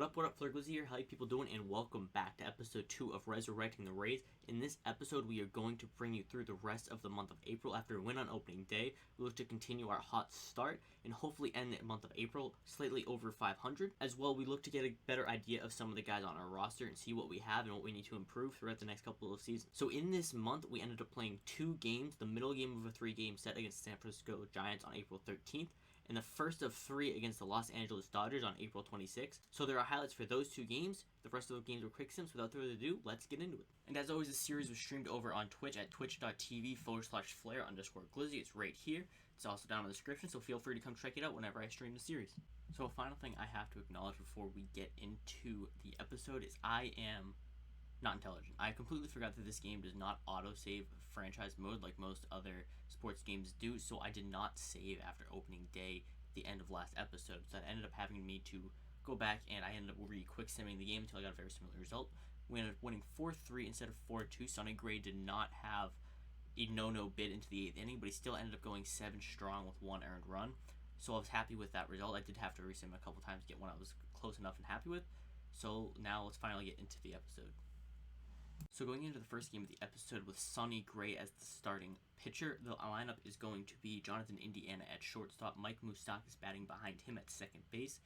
What up, Flirglizzy here, how you people doing, and welcome back to episode 2 of Resurrecting the Rays. In this episode, we are going to bring you through the rest of the month of April. After a win on opening day, we look to continue our hot start, and hopefully end the month of April slightly over 500. As well, we look to get a better idea of some of the guys on our roster and see what we have and what we need to improve throughout the next couple of seasons. So in this month, we ended up playing 2 games, the middle game of a 3-game set against San Francisco Giants on April 13th, and the first of 3 against the Los Angeles Dodgers on April 26th. So there are highlights for those 2 games. The rest of the games were quick sims. Without further ado, let's get into it. And as always, this series was streamed over on Twitch at twitch.tv/flare_glizzy. It's right here. It's also down in the description, so feel free to come check it out whenever I stream the series. So a final thing I have to acknowledge before we get into the episode is I am not intelligent. I completely forgot that this game does not autosave franchise mode like most other sports games do, so I did not save after opening day at the end of last episode. So that ended up having me to go back, and I ended up quick simming the game until I got a very similar result. We ended up winning 4-3 instead of 4-2. Sonny Gray did not have a no bid into the 8th inning, but he still ended up going 7 strong with 1 earned run. So I was happy with that result. I did have to resim a couple times to get one I was close enough and happy with. So now let's finally get into the episode. So going into the first game of the episode with Sonny Gray as the starting pitcher, the lineup is going to be Jonathan Indiana at shortstop, Mike Moustakas batting behind him at second base,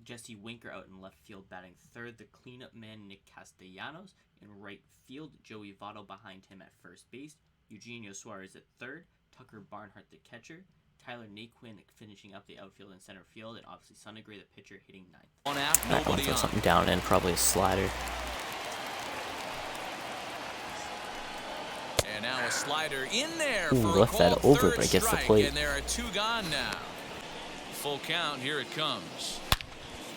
Jesse Winker out in left field batting third, the cleanup man Nick Castellanos in right field, Joey Votto behind him at first base, Eugenio Suarez at third, Tucker Barnhart the catcher, Tyler Naquin finishing up the outfield and center field, and obviously Sonny Gray the pitcher hitting 9th. Alright, I'll throw something down and probably a slider. And now a slider in there. Ooh, for left that over, but it gets the plate. And there are 2 gone now. Full count. Here it comes.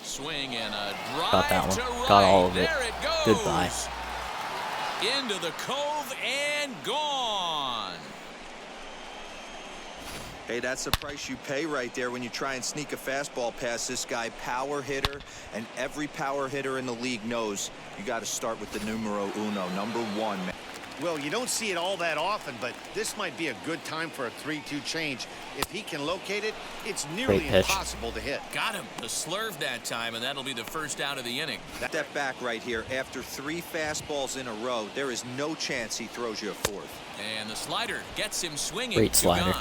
Swing and a drive. Got that one. To right. Got all of it. There it goes. Goodbye. Into the cove and gone. Hey, that's the price you pay right there when you try and sneak a fastball past this guy. Power hitter, and every power hitter in the league knows you got to start with the numero uno, number 1, man. Well, you don't see it all that often, but this might be a good time for a 3-2 change. If he can locate it, it's nearly impossible to hit. Got him. The slurve that time, and that'll be the first out of the inning. Step back right here. After 3 fastballs in a row, there is no chance he throws you a 4th. And the slider gets him swinging. Great slider.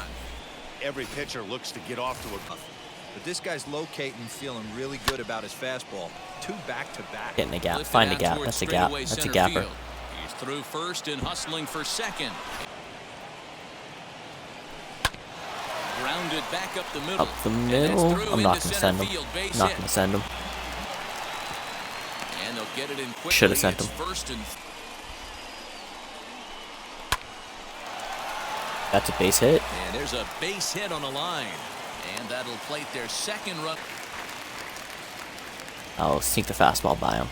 Every pitcher looks to get off to a... But this guy's locating, feeling really good about his fastball. 2 back-to-back. Getting a gap. Find a gap. That's a gap. That's a gapper. Field. He's through first and hustling for second. Grounded back up the middle. Up the middle. I'm not going to send him. Not going to send him. And they'll get it in quickly. Should have sent him. That's a base hit. And there's a base hit on the line. And that'll plate their second run. I'll sneak the fastball by him.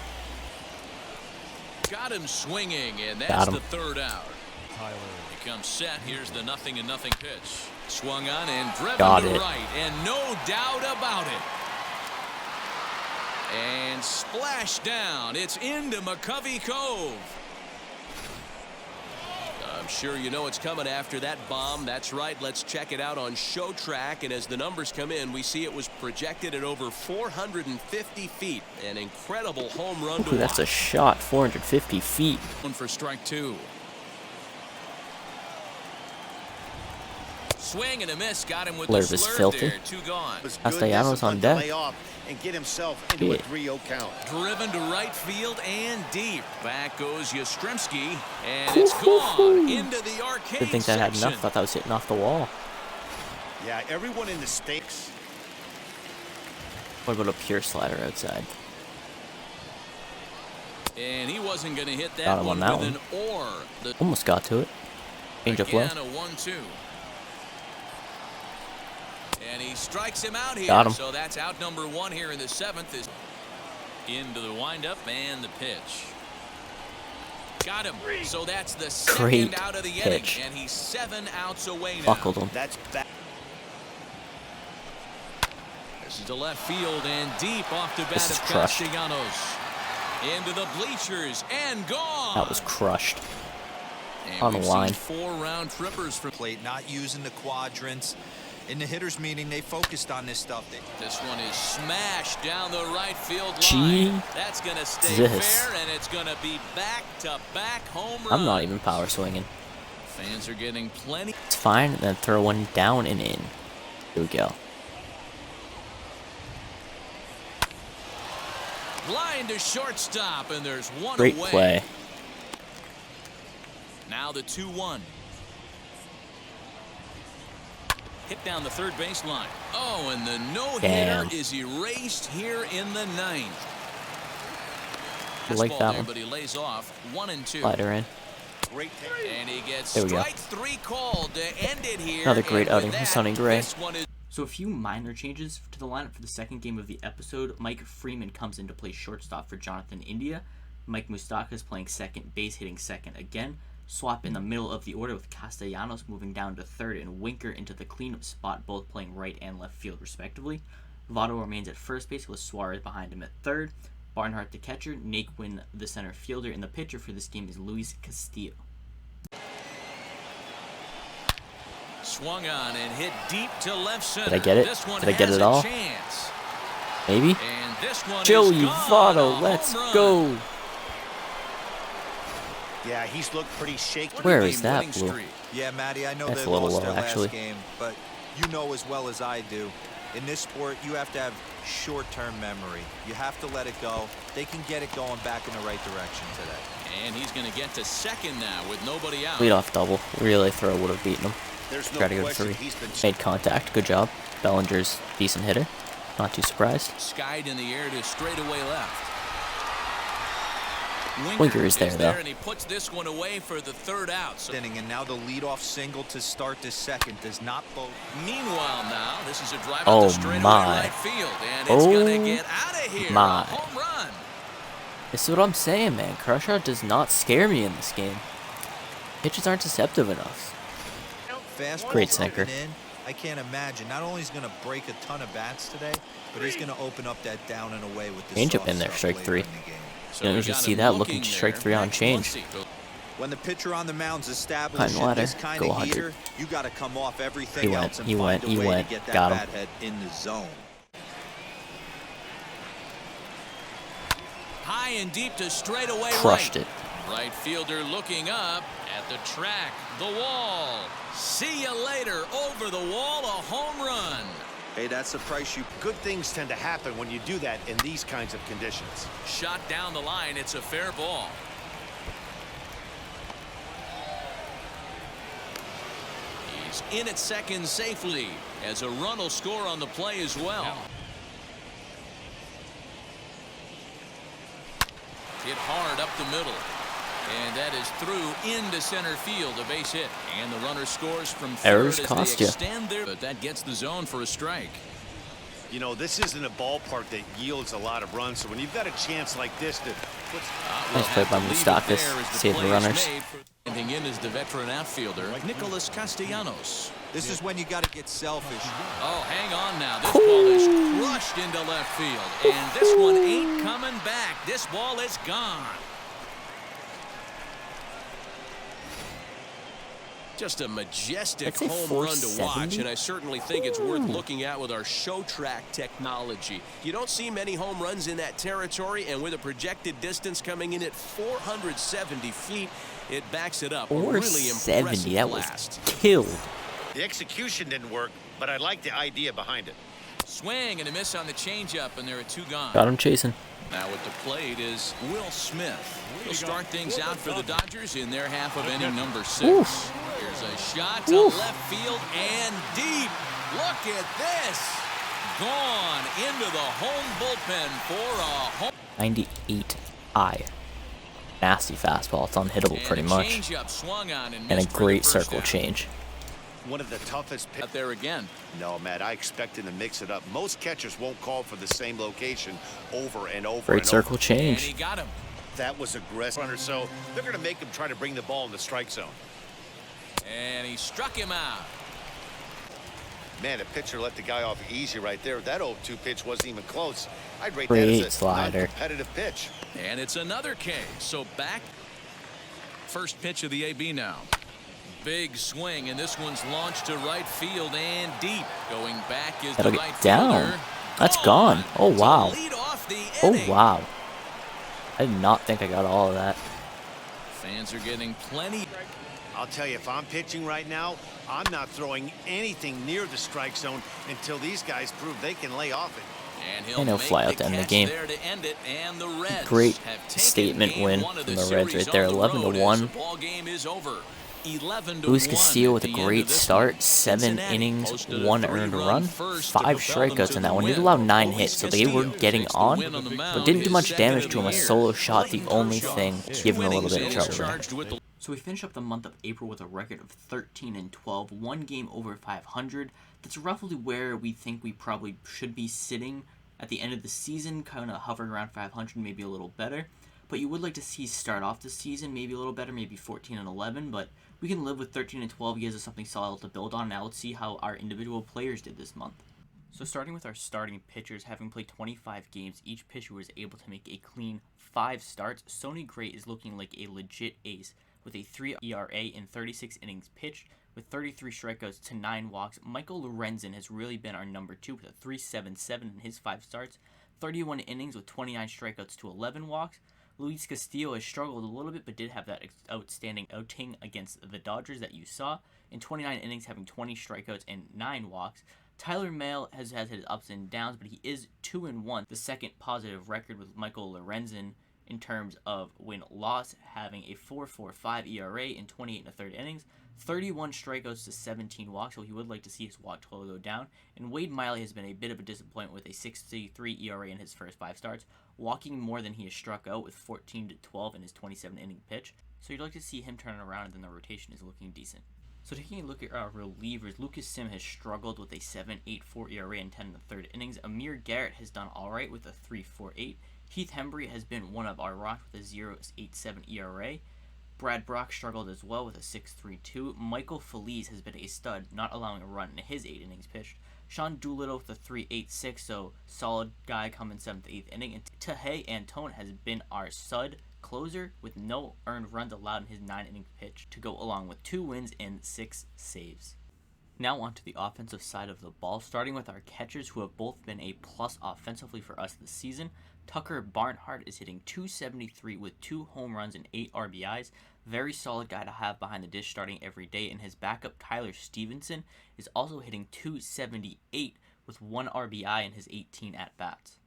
Got him swinging, and that's the 3rd out. Tyler. He comes set. Here's the 0-0 pitch. Swung on and driven to right, and no doubt about it. And splash down. It's into McCovey Cove. I'm sure you know it's coming after that bomb. That's right. Let's check it out on Show Track. And as the numbers come in, we see it was projected at over 450 feet. An incredible home run to watch. That's a shot. 450 feet. One for strike 2. Swing and a miss. Got him with the slurve filthy. there. 2 gone. Castellanos on deck. And get himself into a 3-0 count. Driven to right field and deep. Back goes Yastrzemski, and it's gone into the arcade Didn't think that had enough. Thought that was hitting off the wall. Yeah, everyone in the stakes. What about a pure slider outside? And he wasn't going to hit that Got him one on that with one. an or. Almost got to it. Change of flow. Again, a 1-2. And he strikes him out here. Got him. So that's out number 1 here in the 7th. Is into the windup and the pitch. Got him. So that's the 2nd out of the inning. And he's 7 outs away now. Buckled him. That's back. This is to left field and deep off the bat of crushed. Castellanos. Into the bleachers and gone. That was crushed. And on the line. 4 round trippers for plate, not using the quadrants. In the hitters meeting, they focused on this stuff. This one is smashed down the right field line. Gee. That's going to stay This. fair, and it's going to be back-to-back home runs. I'm not even power swinging. Fans are getting plenty. It's fine, and then throw one down and in. Here we go. Line to shortstop, and there's one Great away. play. Now the 2-1. Hit down the third baseline. Oh, and the no-hitter is erased here in the ninth. I like that one. But he lays off 1-2. Slider in. Great And he gets There we go. strike 3 called to end it here. Another great And with outing from that, Sonny Gray. this one is So a few minor changes to the lineup for the second game of the episode. Mike Freeman comes in to play shortstop for Jonathan India. Mike Moustakas is playing second base, hitting second again. Swap in the middle of the order with Castellanos moving down to third and Winker into the cleanup spot, both playing right and left field respectively. Votto remains at first base with Suarez behind him at third. Barnhart the catcher, Naquin the center fielder, and the pitcher for this game is Luis Castillo. swung on and hit deep to left center. Did I get it? This one Did I get has it a all? chance. Maybe? And this one Joey is gone. Votto, A let's home run. go. Yeah, he's looked pretty shaky. Where is that, Winning Blue? streak. Yeah, Matty, I know That's they a little lost low, their actually. last game, but you know as well as I do, in this sport, you have to have short-term memory. You have to let it go. They can get it going back in the right direction today. And he's going to get to second now with nobody out. Leadoff double. Relay throw would have beaten him. There's no Tried to go to question 3. he's been Made contact. Good job. Bellinger's decent hitter. Not too surprised. Skied in the air to straightaway left. Winker is there, though. And he puts this one away for the third out. So Inning, and now the leadoff single to start this second does not bode. meanwhile, now this is a drive Oh, out the straightaway my. right field, and it's going to Oh, get out of here. my. A home run. This is what I'm saying, man. Kershaw does not scare me in this game. Pitches aren't deceptive enough. Fastball Great coming sinker. in, I can't imagine. Not only is he going to break a ton of bats today, but he's going to open up that down and away with the Changeup soft in there, stuff strike later 3. in the game. So You don't we usually got see him that looking there. strike 3 on Next change. one, see. When the pitcher on the mound's Climb establishing ladder, this kind go of 100. heater, you got to come off everything He went, else and he find went, a he way went. to get that Got him. bat head in the zone. High and deep to straightaway Crushed right. it. Right fielder looking up at the track, the wall. See you later. Over the wall, a home run. Hey, that's the price you... Good things tend to happen when you do that in these kinds of conditions. Shot down the line. It's a fair ball. He's in at second safely as a run will score on the play as well. Hit hard up the middle. And that is through into center field, a base hit. And the runner scores from third Errors as cost they ya. extend there. But that gets the zone for a strike. You know, this isn't a ballpark that yields a lot of runs, so when you've got a chance like this to put... Nice play by Moustakas. Save the runners. Standing in is the veteran outfielder, Nicholas Castellanos. This is when you got to get selfish. Oh, hang on now. This ball is crushed into left field. And this one ain't coming back. This ball is gone. Just a majestic I'd say home run to 470. watch, and I certainly think it's worth looking at with our show track technology. You don't see many home runs in that territory, and with a projected distance coming in at 470 feet, it backs it up. A really 470. impressive That blast. was killed. The execution didn't work, but I like the idea behind it. Swing and a miss on the changeup, and there are 2 gone. Got him chasing. Now at the plate is Will Smith. He'll start things out for the Dodgers in their half of inning number 6. Oof. Here's a shot to Oof. left field and deep. Look at this. Gone into the home bullpen for a home. 98I. Nasty fastball. It's unhittable pretty And a much. changeup swung on and And a missed for the great first circle out. change. One of the toughest... Out there again. No, Matt, I expect him to mix it up. Most catchers won't call for the same location over and over Great and circle over. And he change. got him. That was aggressive. So they're going to make him try to bring the ball in the strike zone. And he struck him out. Man, the pitcher let the guy off easy right there. That 0-2 pitch wasn't even close. I'd rate Great that as a slider. non-competitive pitch. And it's another K. So back. First pitch of the AB now. Big swing, and this one's launched to right field and deep. Going back is That'll the get right down. fielder. That's gone. Oh, wow. To lead off the Oh, inning. wow. I did not think I got all of that. Fans are getting plenty. I'll tell you, if I'm pitching right now, I'm not throwing anything near the strike zone until these guys prove they can lay off it. And And he'll fly out to end the game. There to end it, and the Reds Great have taken statement game win one of from the the Reds series right there, on the 11 to road as 1. the ball game is over. 11 to Luis 1 Castillo at with a the end of great this start, one. 7 Cincinnati innings, posted a 1 earned 3-run run, first 5 to propel them strikeouts to in that the one. He win. allowed 9 Luis hits, so they were Castillo getting takes the on, win on the mound, but didn't do his much second damage of to him. the A year. solo shot, the Clayton only Kershaw, thing two giving him a little innings bit of in, trouble there. charged with the So we finish up the month of April with a record of 13-12, 1 game over 500. That's roughly where we think we probably should be sitting at the end of the season, kind of hovering around 500, maybe a little better. But you would like to see start off the season maybe a little better, maybe 14-11, but we can live with 13-12 years as something solid to build on. Now let's see how our individual players did this month. So starting with our starting pitchers, having played 25 games, each pitcher was able to make a clean 5 starts. Sonny Gray is looking like a legit ace with a 3 ERA in 36 innings pitched with 33 strikeouts to 9 walks. Michael Lorenzen has really been our number 2 with a 3.77 in his 5 starts, 31 innings with 29 strikeouts to 11 walks. Luis Castillo has struggled a little bit, but did have that outstanding outing against the Dodgers that you saw. In 29 innings, having 20 strikeouts and 9 walks. Tyler Mahle has had his ups and downs, but he is 2-1, the second positive record with Michael Lorenzen in terms of win-loss, having a 4.45 ERA in 28 1/3 innings, 31 strikeouts to 17 walks, so he would like to see his walk total go down. And Wade Miley has been a bit of a disappointment with a 6.3 ERA in his first 5 starts, walking more than he has struck out with 14-12 in his 27-inning pitch. So you'd like to see him turn it around, and then the rotation is looking decent. So taking a look at our relievers, Lucas Sim has struggled with a 7.84 ERA in 10 1/3 innings. Amir Garrett has done alright with a 3.48. Heath Hembry has been one of our rocks with a 0.87 ERA. Brad Brock struggled as well with a 6.32. Michael Feliz has been a stud, not allowing a run in his 8 innings pitched. Sean Doolittle with a 3.86, so solid guy coming 7th, 8th inning. And Tahei Antone has been our stud closer with no earned runs allowed in his 9 innings pitch to go along with 2 wins and 6 saves. Now on to the offensive side of the ball, starting with our catchers who have both been a plus offensively for us this season. Tucker Barnhart is hitting .273 with 2 home runs and 8 RBIs. Very solid guy to have behind the dish starting every day. And his backup Tyler Stevenson is also hitting .278 with 1 RBI in his 18 at-bats.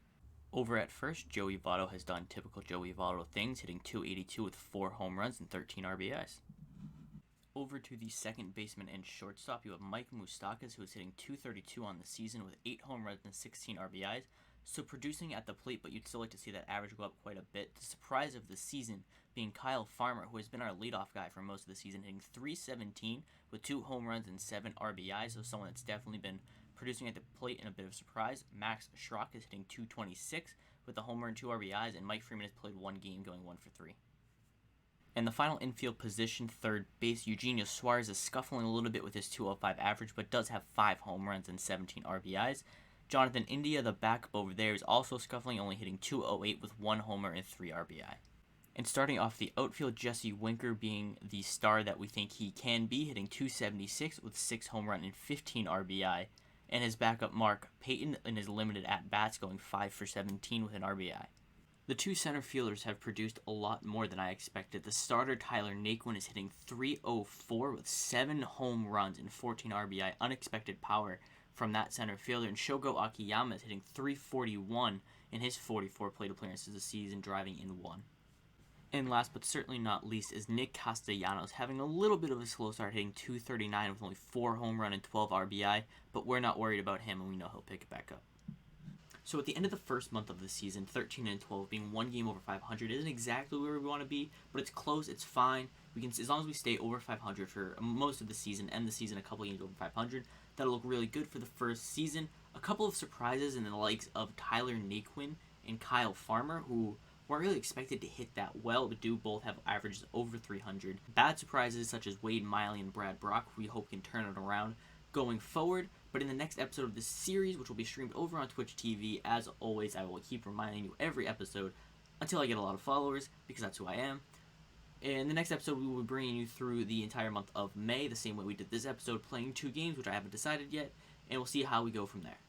Over at first, Joey Votto has done typical Joey Votto things, hitting .282 with 4 home runs and 13 RBIs. Over to the second baseman and shortstop, you have Mike Moustakas, who is hitting .232 on the season with 8 home runs and 16 RBIs. So producing at the plate, but you'd still like to see that average go up quite a bit. The surprise of the season being Kyle Farmer, who has been our leadoff guy for most of the season, hitting .317 with 2 home runs and 7 RBIs. So someone that's definitely been producing at the plate and a bit of a surprise. Max Schrock is hitting .226 with a homer and 2 RBIs, and Mike Freeman has played 1 game, going 1 for 3. And the final infield position, third base, Eugenio Suarez is scuffling a little bit with his .205 average, but does have 5 home runs and 17 RBIs. Jonathan India, the backup over there, is also scuffling, only hitting .208 with 1 homer and 3 RBI. And starting off the outfield, Jesse Winker being the star that we think he can be, hitting .276 with 6 home run and 15 RBI. And his backup Mark Payton in his limited at-bats going 5 for 17 with an RBI. The 2 center fielders have produced a lot more than I expected. The starter Tyler Naquin is hitting .304 with 7 home runs and 14 RBI. Unexpected power from that center fielder. And Shogo Akiyama is hitting .341 in his 44 plate appearances this season, driving in 1. And last but certainly not least is Nick Castellanos, having a little bit of a slow start, hitting .239 with only 4 home run and 12 RBI, but we're not worried about him, and we know he'll pick it back up. So at the end of the first month of the season, 13-12, being 1 game over 500 isn't exactly where we want to be, but it's close, it's fine. We can, as long as we stay over 500 for most of the season, end the season a couple games over 500, that'll look really good for the first season. A couple of surprises in the likes of Tyler Naquin and Kyle Farmer, who weren't really expected to hit that well, but do both have averages over 300. Bad surprises such as Wade Miley and Brad Brock, who we hope can turn it around going forward. But in the next episode of this series, which will be streamed over on Twitch TV, as always, I will keep reminding you every episode until I get a lot of followers, because that's who I am. In the next episode, we will be bringing you through the entire month of May, the same way we did this episode, playing 2 games, which I haven't decided yet, and we'll see how we go from there.